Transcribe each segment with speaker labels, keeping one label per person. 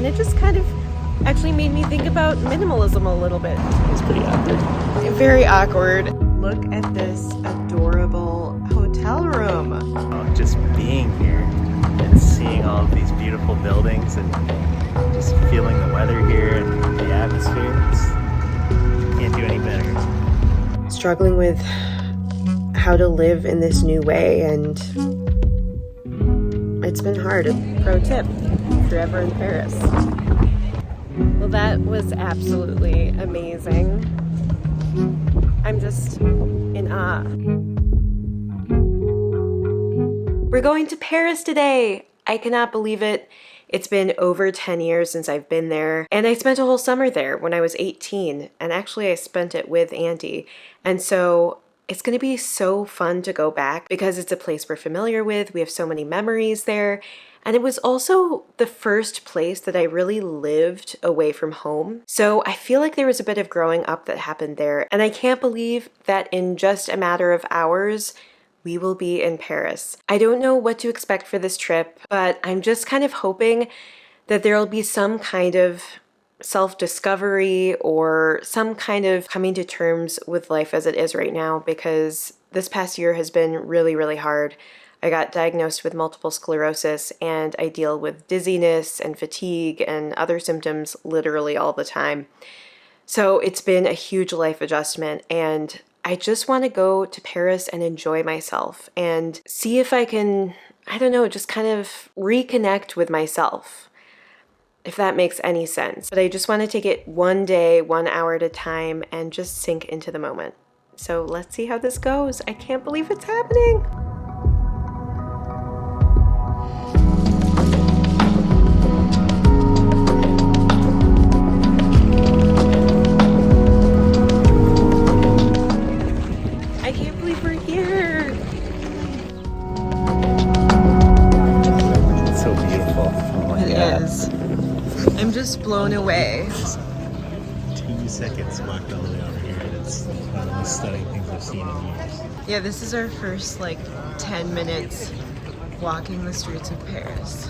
Speaker 1: and it just kind of actually made me think about minimalism a little bit.
Speaker 2: It's pretty awkward.
Speaker 1: Very awkward. Look at this adorable hotel room.
Speaker 2: Oh, just being here and seeing all of these beautiful buildings and just feeling the weather here and the atmosphere. Can't do any better.
Speaker 1: Struggling with how to live in this new way, and it's been hard. Pro tip, if you're ever in Paris. Well, that was absolutely amazing. I'm just in awe. We're going to Paris today. I cannot believe it. It's been over 10 years since I've been there, and I spent a whole summer there when I was 18, and actually I spent it with Andy. And so it's going to be so fun to go back because it's a place we're familiar with. We have so many memories there. And it was also the first place that I really lived away from home. So I feel like there was a bit of growing up that happened there. And I can't believe that in just a matter of hours, we will be in Paris. I don't know what to expect for this trip, but I'm just kind of hoping that there'll be some kind of self-discovery or some kind of coming to terms with life as it is right now, because this past year has been really, really hard. I got diagnosed with multiple sclerosis, and I deal with dizziness and fatigue and other symptoms literally all the time. So it's been a huge life adjustment, and I just want to go to Paris and enjoy myself and see if I can, I don't know, just kind of reconnect with myself, if that makes any sense. But I just want to take it one day, 1 hour at a time, and just sink into the moment. So let's see how this goes. I can't believe it's happening. I'm just blown away.
Speaker 2: Just 2 seconds walked all the way over here, and it's one of the most stunning things I've seen in years.
Speaker 1: Yeah, this is our first 10 minutes walking the streets of Paris.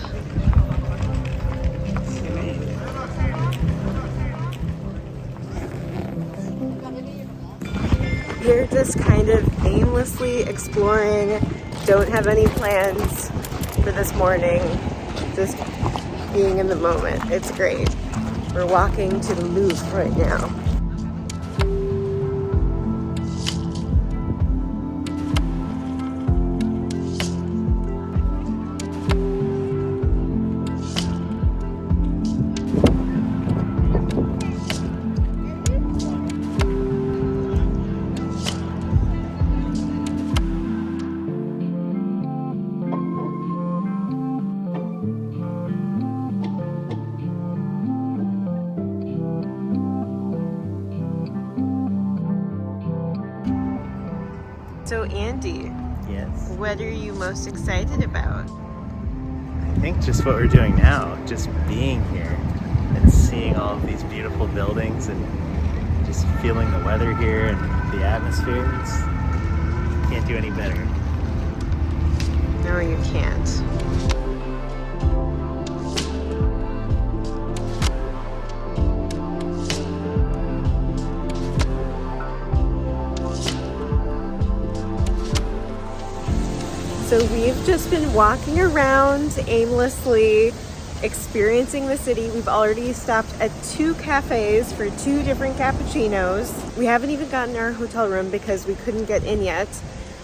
Speaker 1: We're just kind of aimlessly exploring, don't have any plans for this morning, just being in the moment. It's great. We're walking to the Louvre right now. So Andy,
Speaker 2: Yes.
Speaker 1: what are you most excited about?
Speaker 2: I think just what we're doing now, just being here and seeing all of these beautiful buildings and just feeling the weather here and the atmosphere. Can't do any better.
Speaker 1: No, you can't. So we've just been walking around aimlessly, experiencing the city. We've already stopped at 2 cafes for 2 different cappuccinos. We haven't even gotten our hotel room because we couldn't get in yet.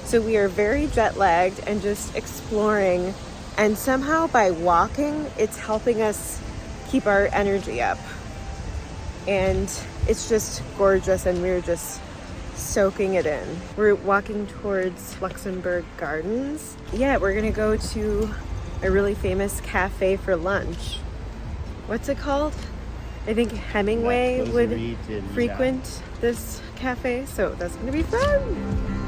Speaker 1: So we are very jet lagged and just exploring. And somehow by walking, it's helping us keep our energy up. And it's just gorgeous, and we're just soaking it in. We're walking towards Luxembourg Gardens. Yeah, we're gonna go to a really famous cafe for lunch. What's it called? I think Hemingway would frequent this cafe, so that's gonna be fun.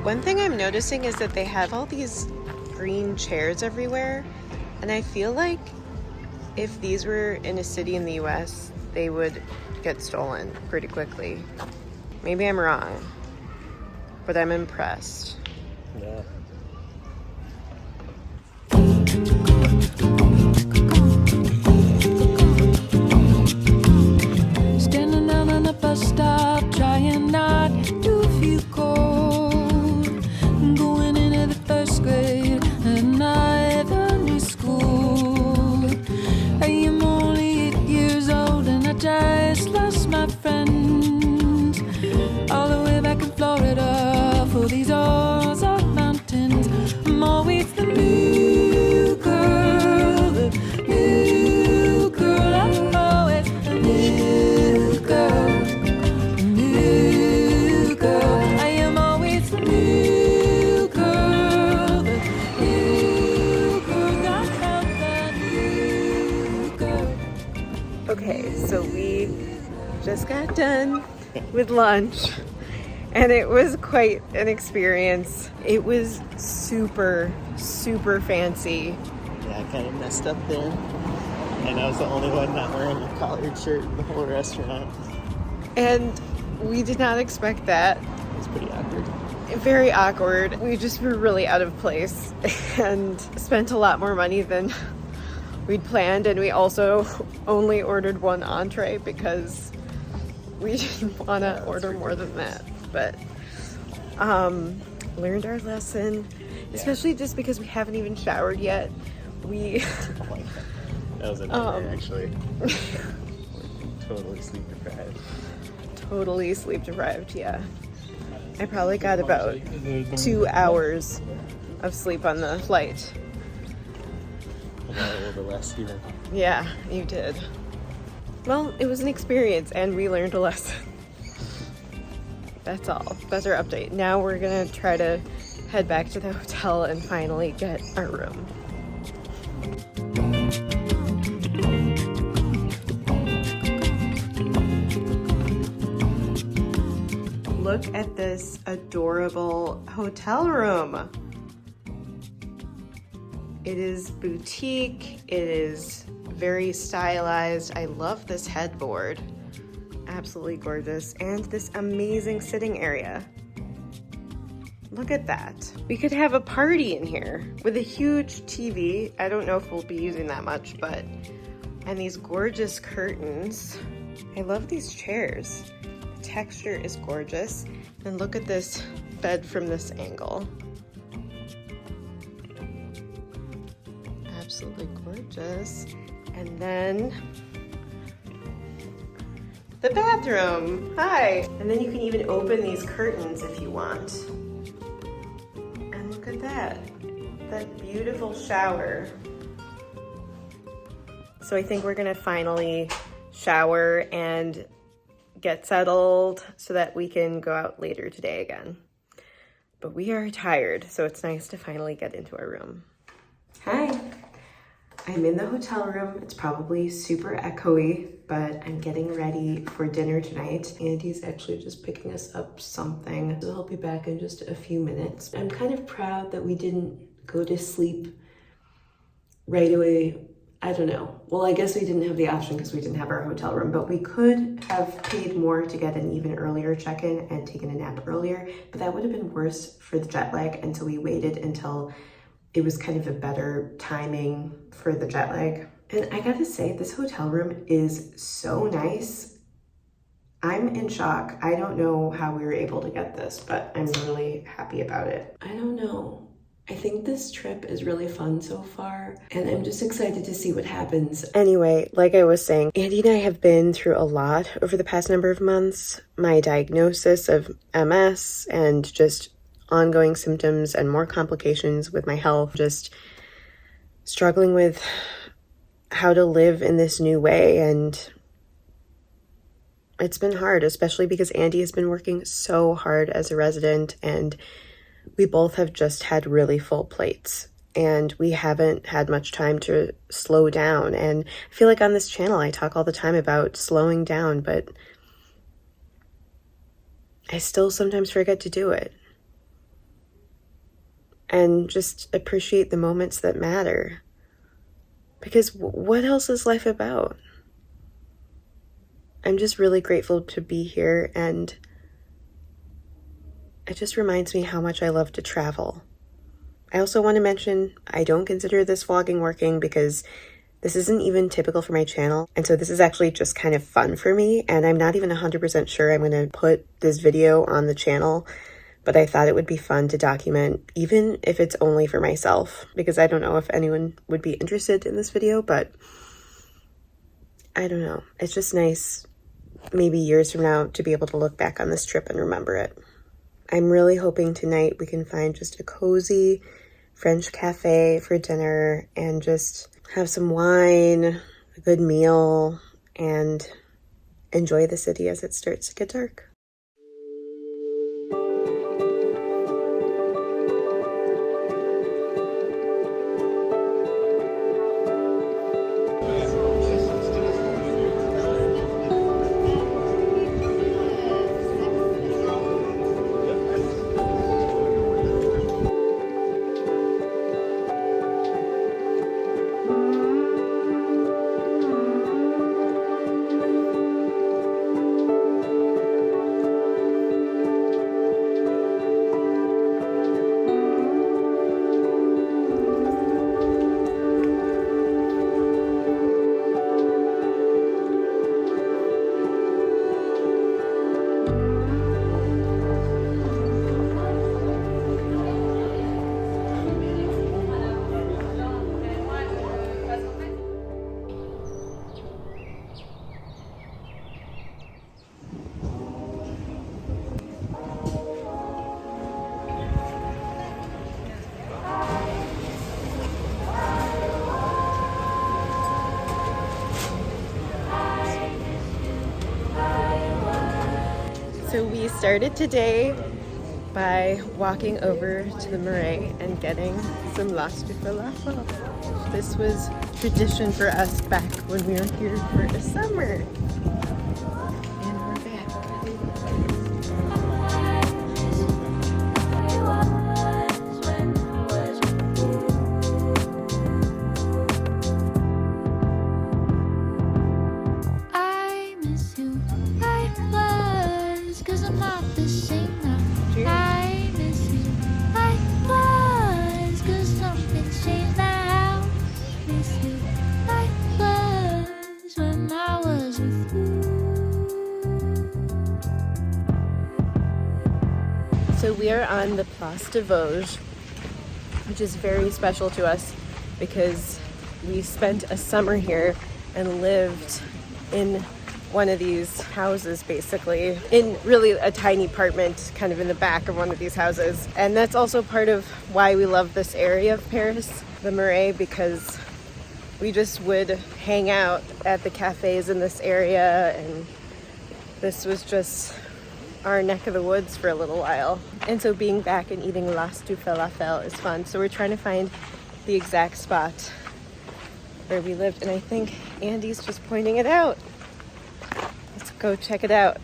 Speaker 1: One thing I'm noticing is that they have all these green chairs everywhere, And I feel like if these were in a city in the US, they would get stolen pretty quickly. Maybe I'm wrong, but I'm impressed.
Speaker 2: Yeah.
Speaker 3: Standing down on the bus stop, trying not to feel cold. Going into the first grade at another new school. I am only 8 years old and I just lost my friends. All the way back in Florida for these Ozark mountains. I'm always the new girl, the new girl. I'm always the new girl, the new girl. I am always the new girl, the new girl. I'm the new girl.
Speaker 1: Okay, so we just got done with lunch and it was quite an experience. It was super, super fancy.
Speaker 2: Yeah, I kind of messed up there. And I was the only one not wearing a collared shirt in the whole restaurant.
Speaker 1: And we did not expect that.
Speaker 2: It was pretty awkward.
Speaker 1: Very awkward. We just were really out of place and spent a lot more money than we'd planned. And we also only ordered one entree because we didn't want to order more than that. But learned our lesson, especially just because we haven't even showered yet. We
Speaker 2: That was a nightmare, actually. Totally sleep deprived.
Speaker 1: totally sleep deprived, yeah. I probably got about 2 hours of sleep on the flight.
Speaker 2: I got a little bit less even.
Speaker 1: Yeah, you did. Well, it was an experience and we learned a lesson. That's all. That's our update. Now we're gonna try to head back to the hotel and finally get our room. Look at this adorable hotel room. It is boutique, it is very stylized. I love this headboard. Absolutely gorgeous. And this amazing sitting area. Look at that. We could have a party in here with a huge TV. I don't know if we'll be using that much, but, and these gorgeous curtains. I love these chairs. The texture is gorgeous. And look at this bed from this angle. Absolutely gorgeous. And then the bathroom. Hi. And then you can even open these curtains if you want. And look at that. That beautiful shower. So I think we're gonna finally shower and get settled so that we can go out later today again. But we are tired, so it's nice to finally get into our room. Hi. I'm in the hotel room. It's probably super echoey, but I'm getting ready for dinner tonight. Andy's actually just picking us up something. So I'll be back in just a few minutes. I'm kind of proud that we didn't go to sleep right away. I don't know. Well, I guess we didn't have the option because we didn't have our hotel room, but we could have paid more to get an even earlier check-in and taken a nap earlier, but that would have been worse for the jet lag, and so we waited until it was kind of a better timing for the jet lag. And I gotta say, this hotel room is so nice. I'm in shock. I don't know how we were able to get this, but I'm really happy about it. I don't know. I think this trip is really fun so far, and I'm just excited to see what happens. Anyway, like I was saying, Andy and I have been through a lot over the past number of months. My diagnosis of MS and just ongoing symptoms and more complications with my health, just struggling with how to live in this new way. And it's been hard, especially because Andy has been working so hard as a resident, and we both have just had really full plates, and we haven't had much time to slow down. And I feel like on this channel, I talk all the time about slowing down, but I still sometimes forget to do it. And just appreciate the moments that matter. Because what else is life about? I'm just really grateful to be here, and it just reminds me how much I love to travel. I also want to mention I don't consider this vlogging working because this isn't even typical for my channel, and so this is actually just kind of fun for me, and I'm not even 100% sure I'm going to put this video on the channel, but I thought it would be fun to document, even if it's only for myself, because I don't know if anyone would be interested in this video, but I don't know. It's just nice, maybe years from now, to be able to look back on this trip and remember it. I'm really hoping tonight we can find just a cozy French cafe for dinner and just have some wine, a good meal, and enjoy the city as it starts to get dark. So we started today by walking over to the Musée and getting some last du falafel. This was tradition for us back when we were here for the summer. And we're back.
Speaker 3: I miss who I was, 'cause I'm not the same now. I miss who I was, 'cause something's changed now. Miss who I was when I was with you.
Speaker 1: So we are on the Place de Vosges, which is very special to us because we spent a summer here and lived in one of these houses, basically in really a tiny apartment kind of in the back of one of these houses. And that's also part of why we love this area of Paris, the Musée, because we just would hang out at the cafes in this area, and this was just our neck of the woods for a little while. And so being back and eating last du falafel is fun. So we're trying to find the exact spot where we lived, and I think Andy's just pointing it out. Let's go check it out.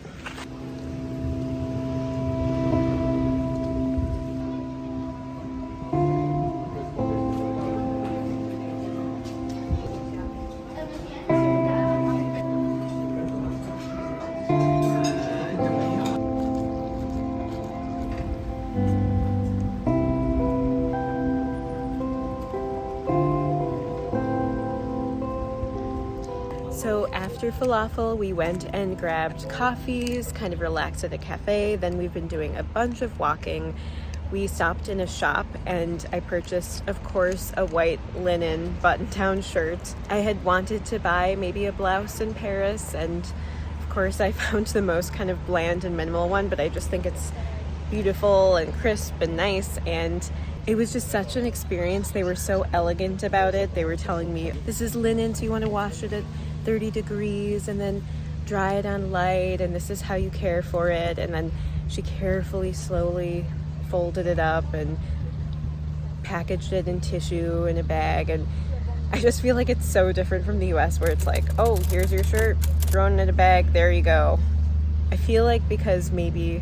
Speaker 1: So after falafel, we went and grabbed coffees, kind of relaxed at a cafe. Then we've been doing a bunch of walking. We stopped in a shop and I purchased, of course, a white linen button-down shirt. I had wanted to buy maybe a blouse in Paris, and of course I found the most kind of bland and minimal one, but I just think it's beautiful and crisp and nice, and it was just such an experience. They were so elegant about it. They were telling me, this is linen, so you want to wash it at 30 degrees and then dry it on light, and this is how you care for it. And then she carefully, slowly folded it up and packaged it in tissue in a bag. And I just feel like it's so different from the US, where it's like, oh, here's your shirt, thrown in a bag, there you go. I feel like because maybe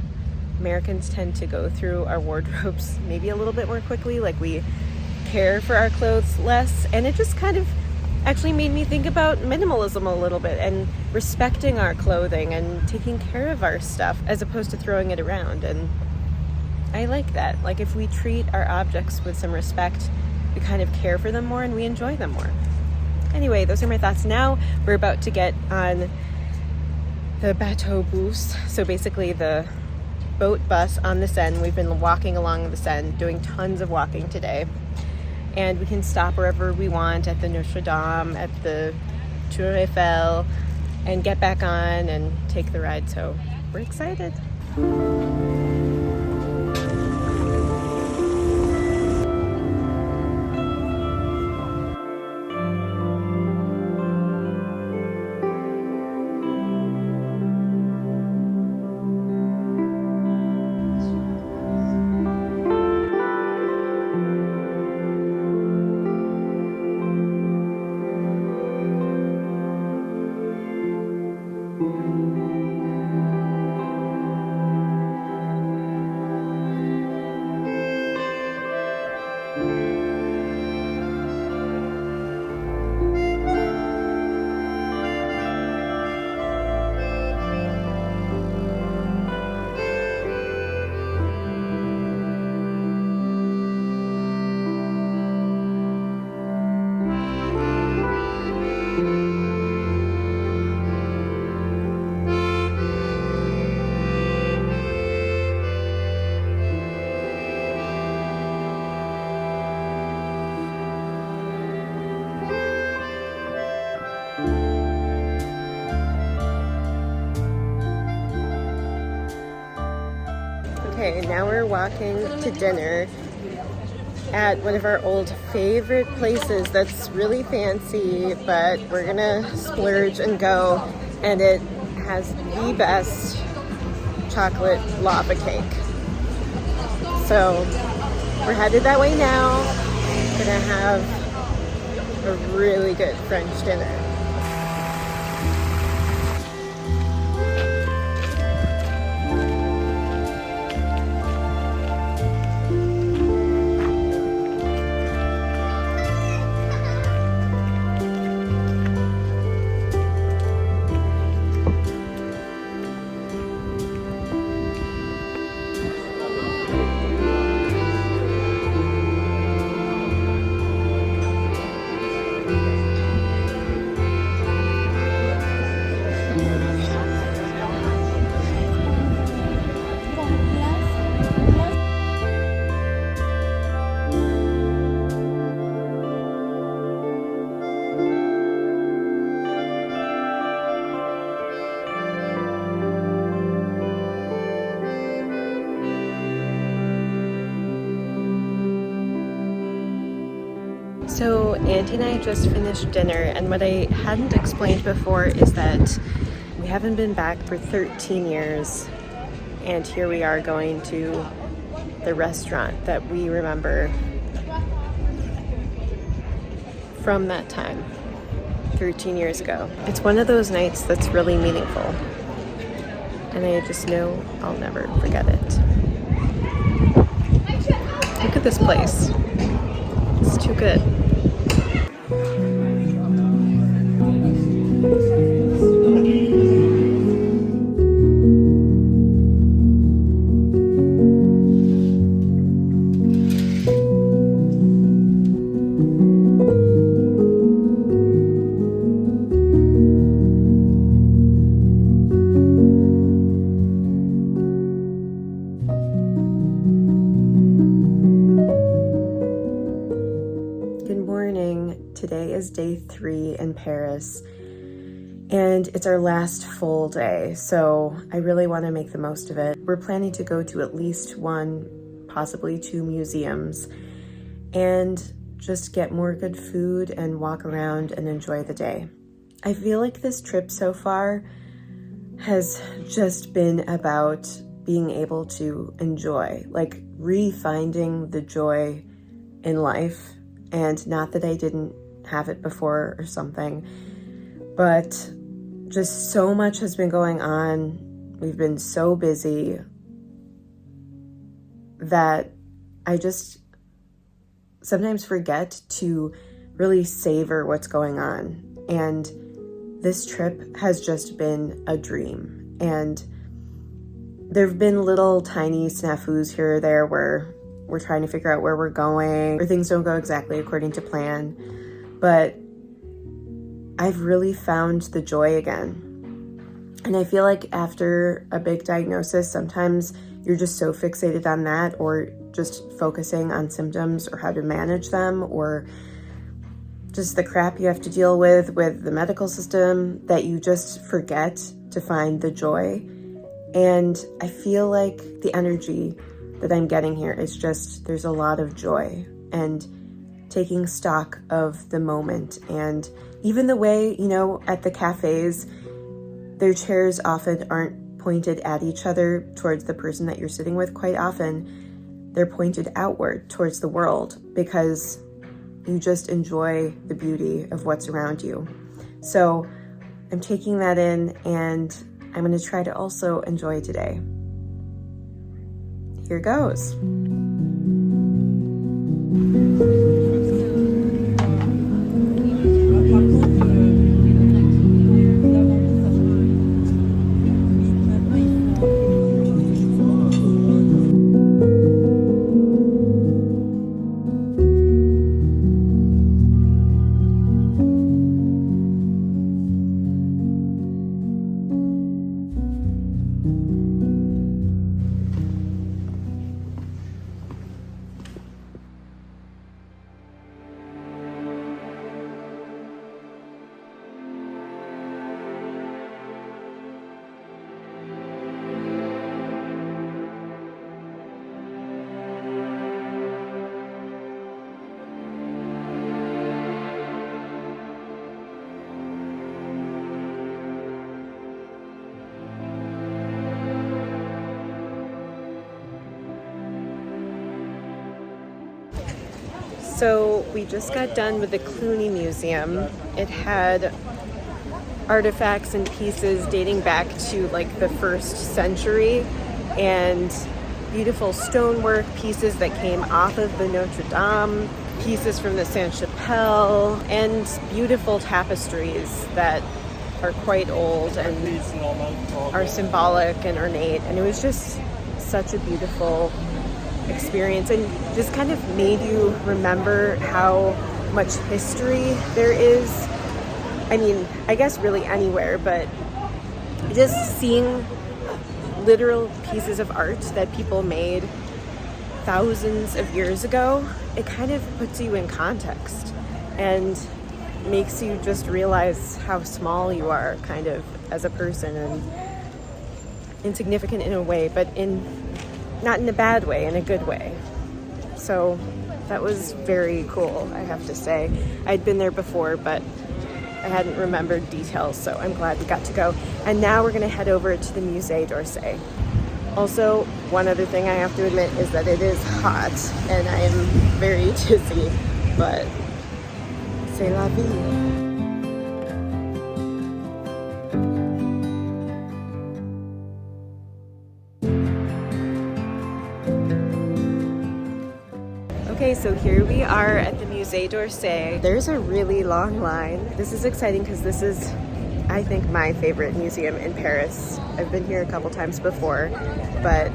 Speaker 1: Americans tend to go through our wardrobes maybe a little bit more quickly, like we care for our clothes less, and it just kind of, actually made me think about minimalism a little bit and respecting our clothing and taking care of our stuff as opposed to throwing it around. And I like that. Like, if we treat our objects with some respect, we kind of care for them more and we enjoy them more. Anyway, those are my thoughts. Now we're about to get on the bateau bus, so basically the boat bus on the Seine. We've been walking along the Seine, doing tons of walking today, and we can stop wherever we want, at the Notre Dame, at the Tour Eiffel, and get back on and take the ride. So we're excited. Okay, now we're walking to dinner at one of our old favorite places that's really fancy, but we're gonna splurge and go, and it has the best chocolate lava cake. So we're headed that way now. Gonna have a really good French dinner. So Auntie and I just finished dinner, and what I hadn't explained before is that we haven't been back for 13 years, and here we are going to the restaurant that we remember from that time, 13 years ago. It's one of those nights that's really meaningful, and I just know I'll never forget it. Look at this place. It's too good. Today is day 3 in Paris, and it's our last full day, so I really want to make the most of it. We're planning to go to at least 1, possibly 2 museums, and just get more good food and walk around and enjoy the day. I feel like this trip so far has just been about being able to enjoy, like re-finding the joy in life. And not that I didn't have it before or something, but just so much has been going on. We've been so busy that I just sometimes forget to really savor what's going on. And this trip has just been a dream. And there have been little tiny snafus here or there where we're trying to figure out where we're going or things don't go exactly according to plan. But I've really found the joy again. And I feel like after a big diagnosis, sometimes you're just so fixated on that, or just focusing on symptoms or how to manage them, or just the crap you have to deal with the medical system, that you just forget to find the joy. And I feel like the energy that I'm getting here is just, there's a lot of joy and taking stock of the moment. And even the way, you know, at the cafes, their chairs often aren't pointed at each other towards the person that you're sitting with. Quite often, they're pointed outward towards the world, because you just enjoy the beauty of what's around you. So I'm taking that in, and I'm going to try to also enjoy today. Here goes. So we just got done with the Cluny Museum. It had artifacts and pieces dating back to like the 1st century, and beautiful stonework, pieces that came off of the Notre Dame, pieces from the Sainte-Chapelle, and beautiful tapestries that are quite old and are symbolic and ornate. And it was just such a beautiful experience, and just kind of made you remember how much history there is. I mean, I guess really anywhere, but just seeing literal pieces of art that people made thousands of years ago, it kind of puts you in context and makes you just realize how small you are kind of as a person, and insignificant in a way, but not in a bad way, in a good way. So that was very cool, I have to say. I'd been there before, but I hadn't remembered details, so I'm glad we got to go. And now we're gonna head over to the Musée d'Orsay. Also, one other thing I have to admit is that it is hot, and I am very dizzy, but c'est la vie. Okay, so here we are at the Musée d'Orsay. There's a really long line. This is exciting because this is, I think, my favorite museum in Paris. I've been here a couple times before, but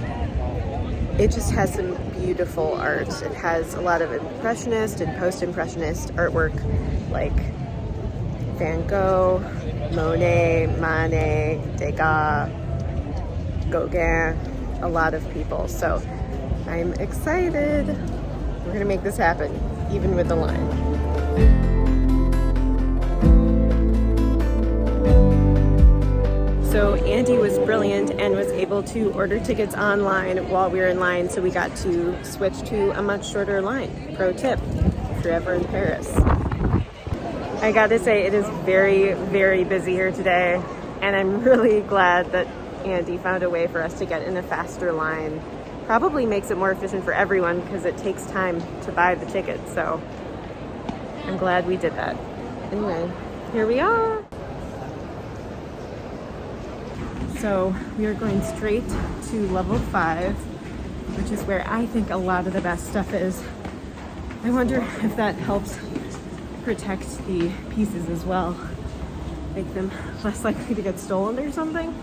Speaker 1: it just has some beautiful art. It has a lot of Impressionist and Post-Impressionist artwork like Van Gogh, Monet, Manet, Degas, Gauguin, a lot of people. So I'm excited. We're gonna make this happen, even with the line. So Andy was brilliant and was able to order tickets online while we were in line, so we got to switch to a much shorter line. Pro tip, if you're ever in Paris. I gotta say, it is very, very busy here today, and I'm really glad that Andy found a way for us to get in a faster line. Probably makes it more efficient for everyone because it takes time to buy the tickets, so I'm glad we did that. Anyway, here we are. So we are going straight to level 5, which is where I think a lot of the best stuff is. I wonder if that helps protect the pieces as well, make them less likely to get stolen or something.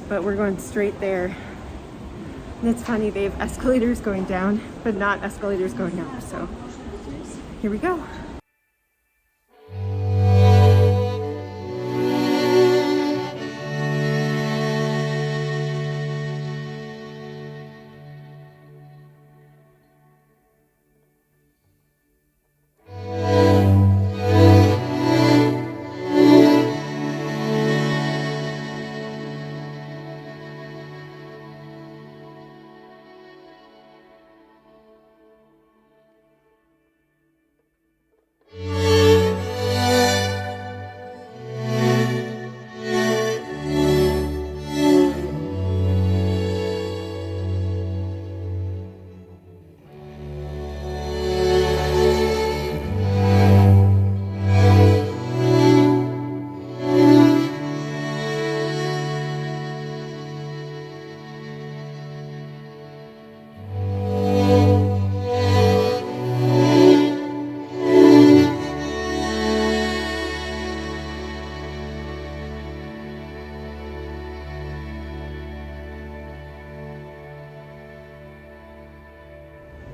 Speaker 1: But we're going straight there. And it's funny, they have escalators going down, but not escalators going up. So here we go.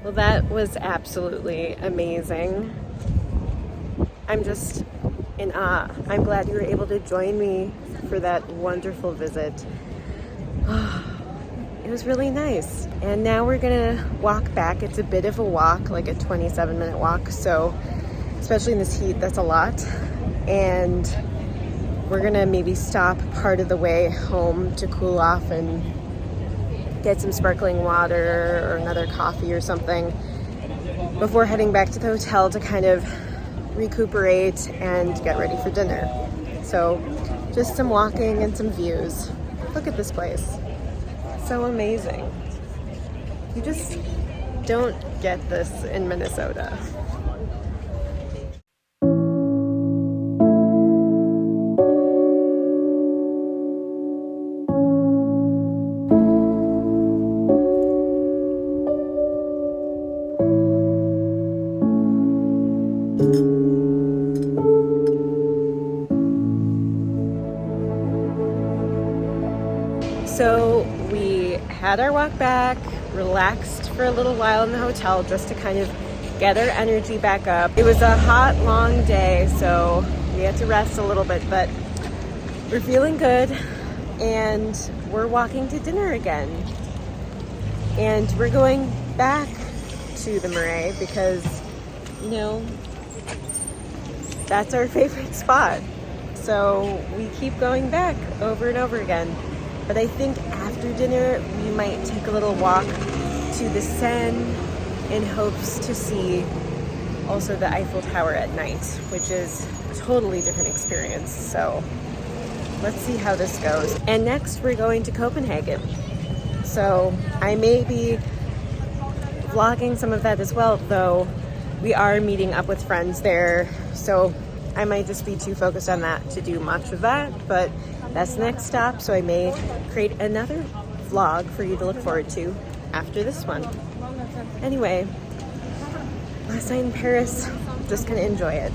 Speaker 1: Well, that was absolutely amazing. I'm just in awe. I'm glad you were able to join me for that wonderful visit. It was really nice. And now we're gonna walk back. It's a bit of a walk, like a 27-minute walk. So, especially in this heat, that's a lot. And we're gonna maybe stop part of the way home to cool off and get some sparkling water or another coffee or something before heading back to the hotel to kind of recuperate and get ready for dinner. So just some walking and some views. Look at this place. So amazing. You just don't get this in Minnesota. So we had our walk back, relaxed for a little while in the hotel just to kind of get our energy back up. It was a hot, long day, so we had to rest a little bit, but we're feeling good and we're walking to dinner again. And we're going back to the Musée because, you know, that's our favorite spot. So we keep going back over and over again. But I think after dinner, we might take a little walk to the Seine in hopes to see also the Eiffel Tower at night, which is a totally different experience. So let's see how this goes. And next we're going to Copenhagen. So I may be vlogging some of that as well, though we are meeting up with friends there. So I might just be too focused on that to do much of that, but that's the next stop, so I may create another vlog for you to look forward to after this one. Anyway, last night in Paris, just gonna enjoy it.